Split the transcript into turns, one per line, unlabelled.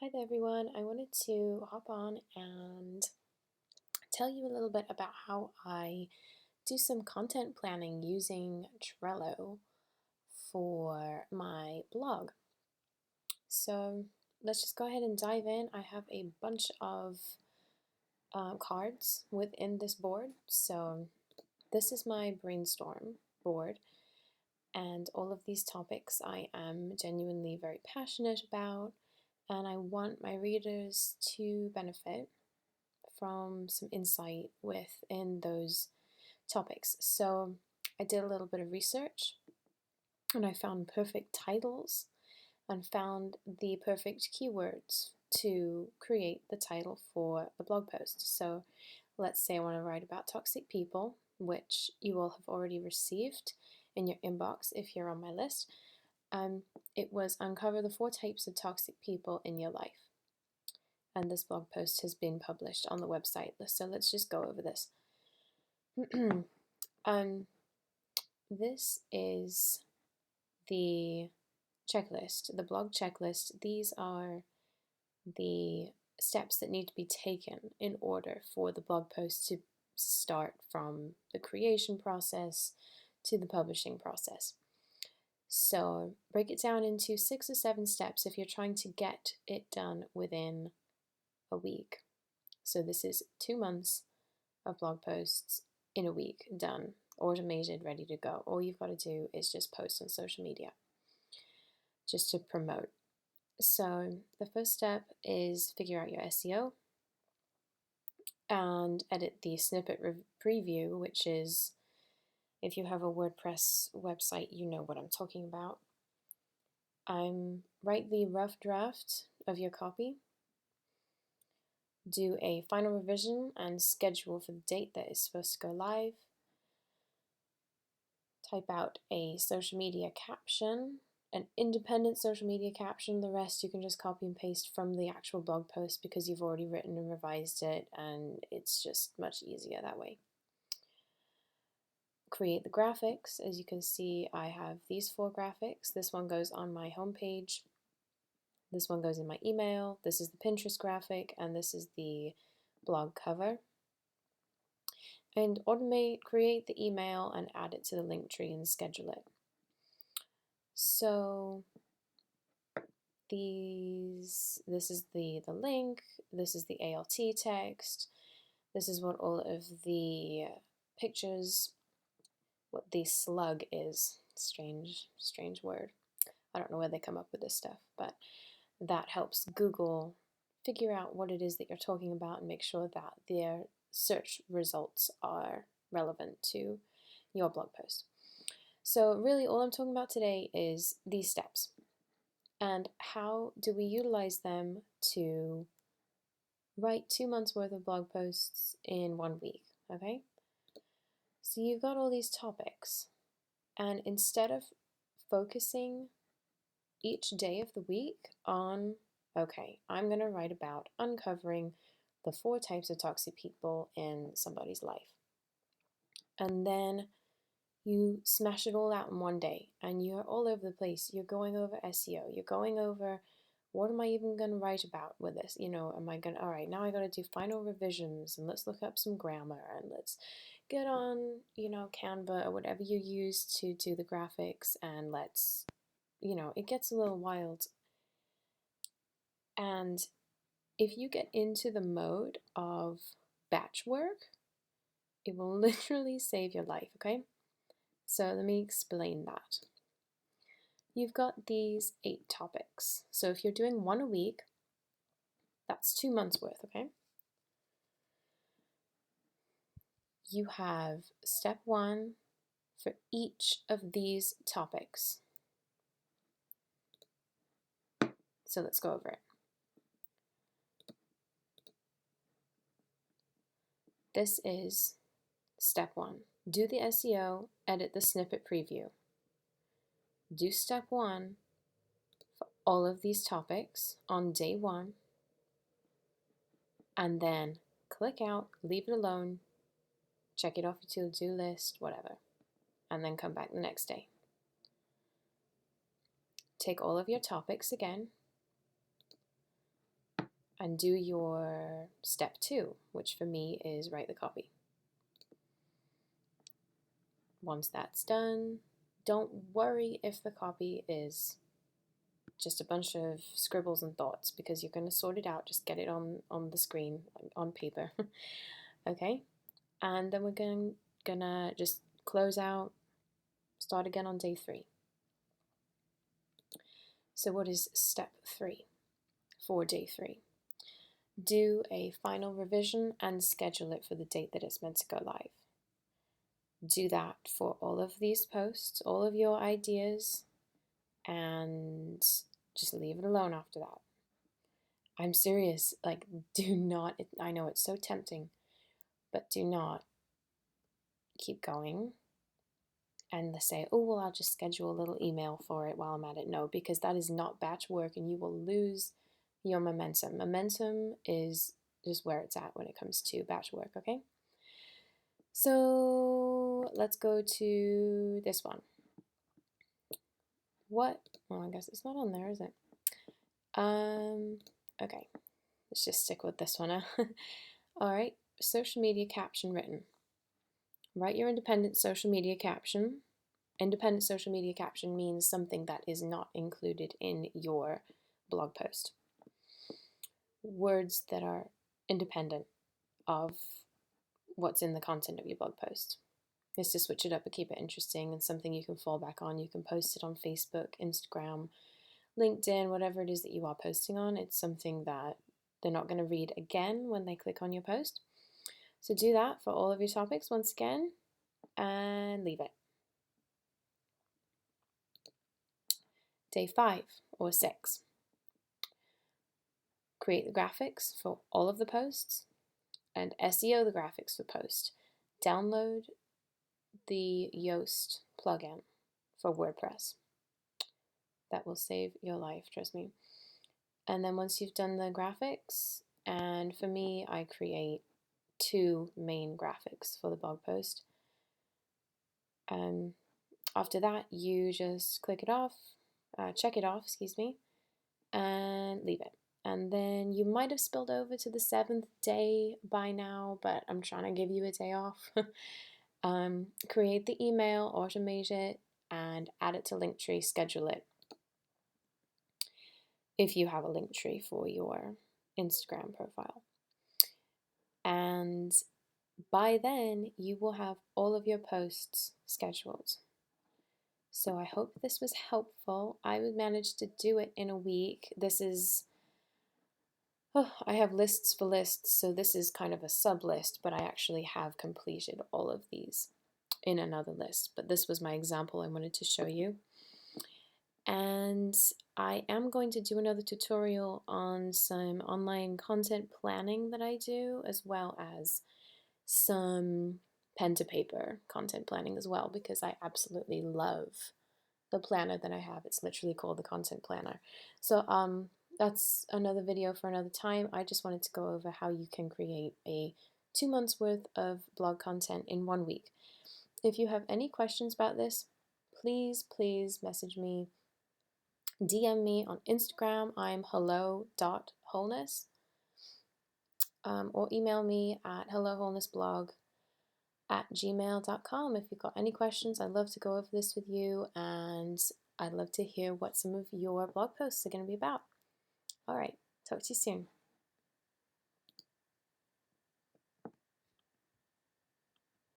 Hi there, everyone. I wanted to hop on and tell you a little bit about how I do some content planning using Trello for my blog. So let's just go ahead and dive in. I have a bunch of cards within this board. So this is my brainstorm board, and all of these topics I am genuinely very passionate about, and I want my readers to benefit from some insight within those topics. So I did a little bit of research and I found perfect titles and found the perfect keywords to create the title for the blog post. So let's say I want to write about toxic people, which you all have already received in your inbox if you're on my list. It was Uncover the 4 Types of Toxic People in Your Life. And this blog post has been published on the website. So let's just go over this. This is the checklist, the blog checklist. These are the steps that need to be taken in order for the blog post to start from the creation process to the publishing process. So break it down into 6 or 7 steps if you're trying to get it done within a week. So this is 2 months of blog posts in a week, done, automated, ready to go. All you've got to do is just post on social media just to promote. So the first step is figure out your SEO and edit the snippet preview, which is, if you have a WordPress website, you know what I'm talking about. Write the rough draft of your copy, do a final revision and schedule for the date that is supposed to go live. Type out a social media caption, an independent social media caption. The rest you can just copy and paste from the actual blog post because you've already written and revised it, and it's just much easier that way. Create the graphics. As you can see, I have these 4 graphics. This one goes on my homepage. This one goes in my email. This is the Pinterest graphic, and this is the blog cover. And create the email and add it to the link tree and schedule it. So this is the link, this is the ALT text, this is what all of the pictures, what the slug is, strange word. I don't know where they come up with this stuff, but that helps Google figure out what it is that you're talking about and make sure that their search results are relevant to your blog post. So really all I'm talking about today is these steps. And how do we utilize them to write 2 months worth of blog posts in 1 week, okay? So you've got all these topics, and instead of focusing each day of the week on, okay, I'm going to write about uncovering the 4 types of toxic people in somebody's life, and then you smash it all out in 1 day and you're all over the place. You're going over SEO, you're going over what am I even going to write about with this? Am I going to, all right, now I got to do final revisions and let's look up some grammar and let's get on, Canva or whatever you use to do the graphics, and let's, it gets a little wild. And if you get into the mode of batch work, it will literally save your life, okay? So let me explain that. You've got these 8 topics. So if you're doing 1 a week, that's 2 months worth, okay? You have step 1 for each of these topics. So let's go over it. This is step 1. Do the SEO, edit the snippet preview. Do step 1 for all of these topics on day 1, and then click out, leave it alone, check it off your to-do list, whatever, and then come back the next day. Take all of your topics again, and do your step 2, which for me is write the copy. Once that's done, don't worry if the copy is just a bunch of scribbles and thoughts, because you're going to sort it out. Just get it on the screen, on paper. Okay? And then we're gonna just close out, start again on day 3. So what is step 3 for day 3? Do a final revision and schedule it for the date that it's meant to go live. Do that for all of these posts, all of your ideas, and just leave it alone after that. I'm serious, like, do not, I know it's so tempting, but do not keep going and say, oh, well, I'll just schedule a little email for it while I'm at it. No, because that is not batch work and you will lose your momentum. Momentum is just where it's at when it comes to batch work, okay? So let's go to this one. What? Well, I guess it's not on there, is it? Okay, let's just stick with this one. All right, social media caption written. Write your independent social media caption. Independent social media caption means something that is not included in your blog post. Words that are independent of what's in the content of your blog post. Is to switch it up and keep it interesting and something you can fall back on. You can post it on Facebook, Instagram, LinkedIn, whatever it is that you are posting on. It's something that they're not going to read again when they click on your post. So do that for all of your topics once again and leave it. Day 5 or 6. Create the graphics for all of the posts and SEO the graphics for post. Download the Yoast plugin for WordPress. That will save your life, trust me. And then once you've done the graphics, and for me, I create 2 main graphics for the blog post. After that, you just click it off, check it off, and leave it. And then you might have spilled over to the 7th day by now, but I'm trying to give you a day off. Create the email, automate it, and add it to Linktree, schedule it. If you have a Linktree for your Instagram profile. And by then, you will have all of your posts scheduled. So I hope this was helpful. I would manage to do it in a week. This is, I have lists for lists, so this is kind of a sub list, but I actually have completed all of these in another list. But this was my example I wanted to show you. And I am going to do another tutorial on some online content planning that I do, as well as some pen to paper content planning as well, because I absolutely love the planner that I have. It's literally called the Content Planner. So that's another video for another time. I just wanted to go over how you can create a 2 months worth of blog content in 1 week. If you have any questions about this, please message me. DM me on Instagram. I'm hello.wholeness. Or email me at hellohowlessblog@gmail.com if you've got any questions. I'd love to go over this with you, and I'd love to hear what some of your blog posts are going to be about. All right, talk to you soon.